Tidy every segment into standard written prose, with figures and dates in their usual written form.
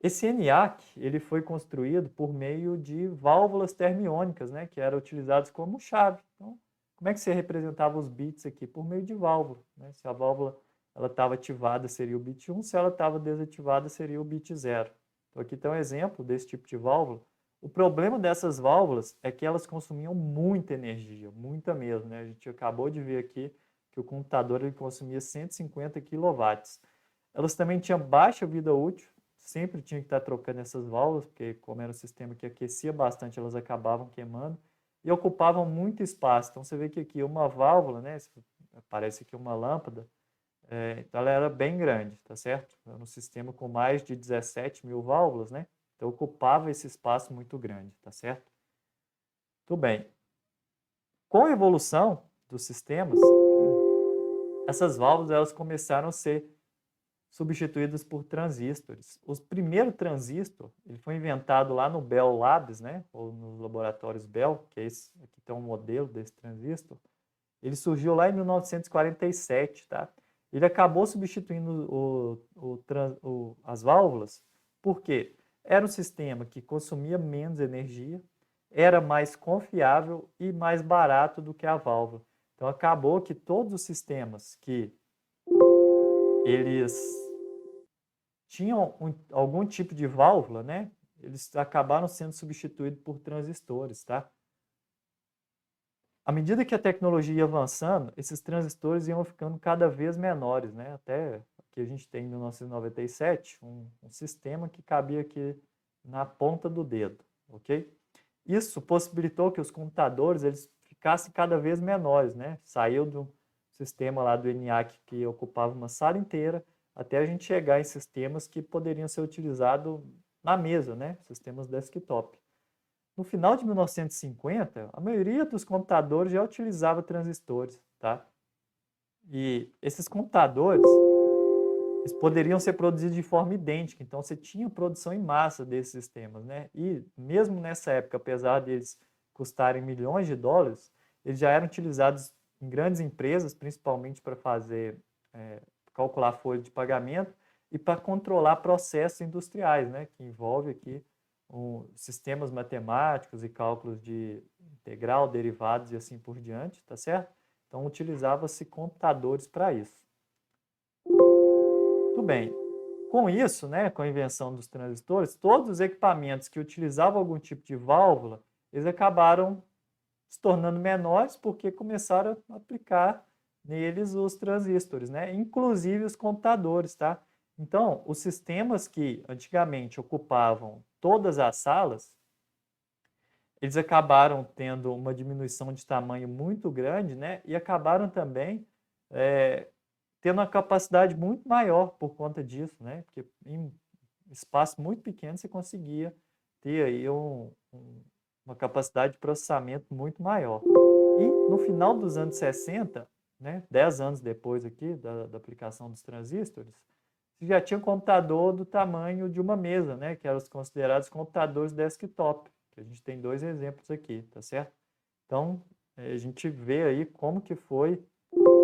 Esse ENIAC, ele foi construído por meio de válvulas termiônicas, né, que eram utilizadas como chave. Então, como é que você representava os bits aqui? Por meio de válvula, né? Se a válvula ela estava ativada, seria o bit 1, se ela estava desativada, seria o bit 0. Então, aqui tem um exemplo desse tipo de válvula. O problema dessas válvulas é que elas consumiam muita energia, muita mesmo, né? A gente acabou de ver aqui que o computador ele consumia 150 quilowatts. Elas também tinham baixa vida útil, sempre tinha que estar trocando essas válvulas, porque como era um sistema que aquecia bastante, elas acabavam queimando e ocupavam muito espaço. Então você vê que aqui uma válvula, né, parece aqui uma lâmpada, então ela era bem grande, tá certo? Era um sistema com mais de 17 mil válvulas, né? Então ocupava esse espaço muito grande, tá certo? Tudo bem. Com a evolução dos sistemas, essas válvulas elas começaram a ser substituídas por transistores. O primeiro transistor ele foi inventado lá no Bell Labs, né, ou nos laboratórios Bell, que é esse, aqui tem um modelo desse transistor. Ele surgiu lá em 1947, tá? Ele acabou substituindo as válvulas, porque era um sistema que consumia menos energia, era mais confiável e mais barato do que a válvula. Então acabou que todos os sistemas que eles tinham algum tipo de válvula, né? Eles acabaram sendo substituídos por transistores, tá? À medida que a tecnologia ia avançando, esses transistores iam ficando cada vez menores, né? Até que a gente tem em 1997 um sistema que cabia aqui na ponta do dedo, ok? Isso possibilitou que os computadores eles ficassem cada vez menores, né? Saiu do sistema lá do ENIAC que ocupava uma sala inteira até a gente chegar em sistemas que poderiam ser utilizados na mesa, né? Sistemas desktop. No final de 1950, a maioria dos computadores já utilizava transistores, tá? E esses computadores, eles poderiam ser produzidos de forma idêntica, então você tinha produção em massa desses sistemas, né? E mesmo nessa época, apesar deles custarem milhões de dólares, eles já eram utilizados em grandes empresas, principalmente para fazer, calcular folha de pagamento e para controlar processos industriais, né? Que envolve aqui sistemas matemáticos e cálculos de integral, derivados e assim por diante, tá certo? Então utilizava-se computadores para isso. Tudo bem. Com isso, né, com a invenção dos transistores, todos os equipamentos que utilizavam algum tipo de válvula, eles acabaram se tornando menores porque começaram a aplicar neles os transistores, né? Inclusive os computadores, tá? Então, os sistemas que antigamente ocupavam todas as salas, eles acabaram tendo uma diminuição de tamanho muito grande, né? E acabaram também tendo uma capacidade muito maior por conta disso, né? Porque em espaço muito pequeno você conseguia ter aí uma capacidade de processamento muito maior. E no final dos anos 60, né, 10 anos depois aqui da aplicação dos transistores, você já tinha um computador do tamanho de uma mesa, né, que eram os considerados computadores desktop, que a gente tem dois exemplos aqui, tá certo? Então, a gente vê aí como que foi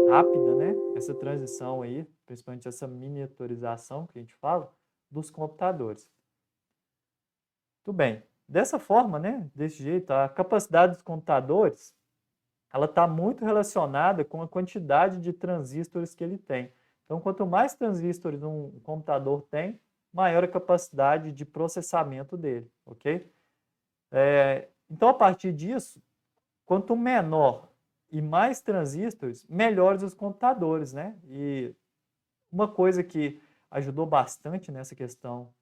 rápida, né, essa transição aí, principalmente essa miniaturização que a gente fala, dos computadores. Tudo bem. Dessa forma, né, desse jeito, a capacidade dos computadores ela está muito relacionada com a quantidade de transistores que ele tem. Então, quanto mais transistores um computador tem, maior a capacidade de processamento dele, ok? Então, a partir disso, quanto menor e mais transistores, melhores os computadores, né? E uma coisa que ajudou bastante nessa questão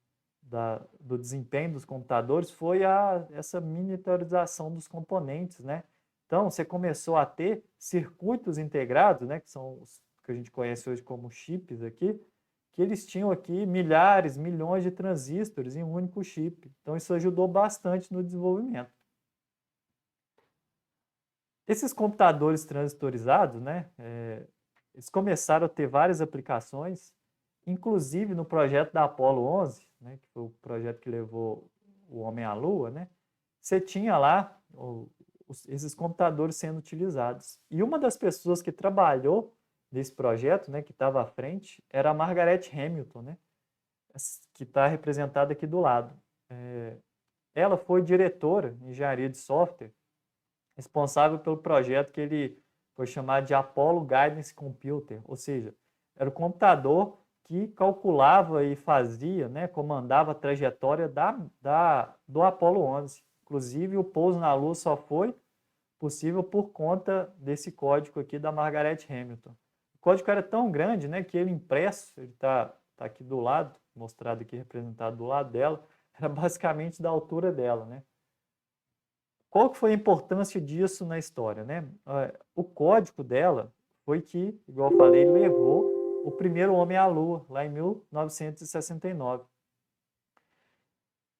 do desempenho dos computadores foi essa miniaturização dos componentes, né? Então, você começou a ter circuitos integrados, né, que são os que a gente conhece hoje como chips aqui, que eles tinham aqui milhares, milhões de transistores em um único chip. Então, isso ajudou bastante no desenvolvimento. Esses computadores transistorizados, né, eles começaram a ter várias aplicações, inclusive no projeto da Apollo 11, né, que foi o projeto que levou o homem à Lua, né, você tinha lá esses computadores sendo utilizados. E uma das pessoas que trabalhou nesse projeto, né, que estava à frente, era a Margaret Hamilton, né? que está representada aqui do lado. Ela foi diretora de engenharia de software, responsável pelo projeto que ele foi chamado de Apollo Guidance Computer, ou seja, era o computador que calculava e fazia, né, comandava a trajetória do Apollo 11. Inclusive, o pouso na Lua só foi possível por conta desse código aqui da Margaret Hamilton. O código era tão grande, né, que ele impresso, ele está aqui do lado, mostrado aqui, representado do lado dela, era basicamente da altura dela, né? Qual que foi a importância disso na história, né? O código dela foi que, igual eu falei, levou o primeiro homem à Lua, lá em 1969.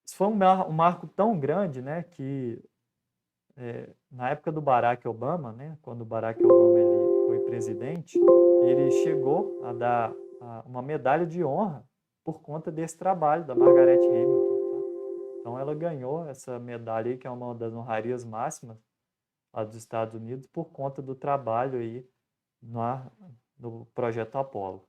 Isso foi um marco tão grande, né, que na época do Barack Obama, né, quando o Barack Obama ele foi presidente, ele chegou a dar uma medalha de honra por conta desse trabalho da Margaret Hamilton. Tá? Então ela ganhou essa medalha aí, que é uma das honrarias máximas lá dos Estados Unidos, por conta do trabalho aí no projeto Apollo.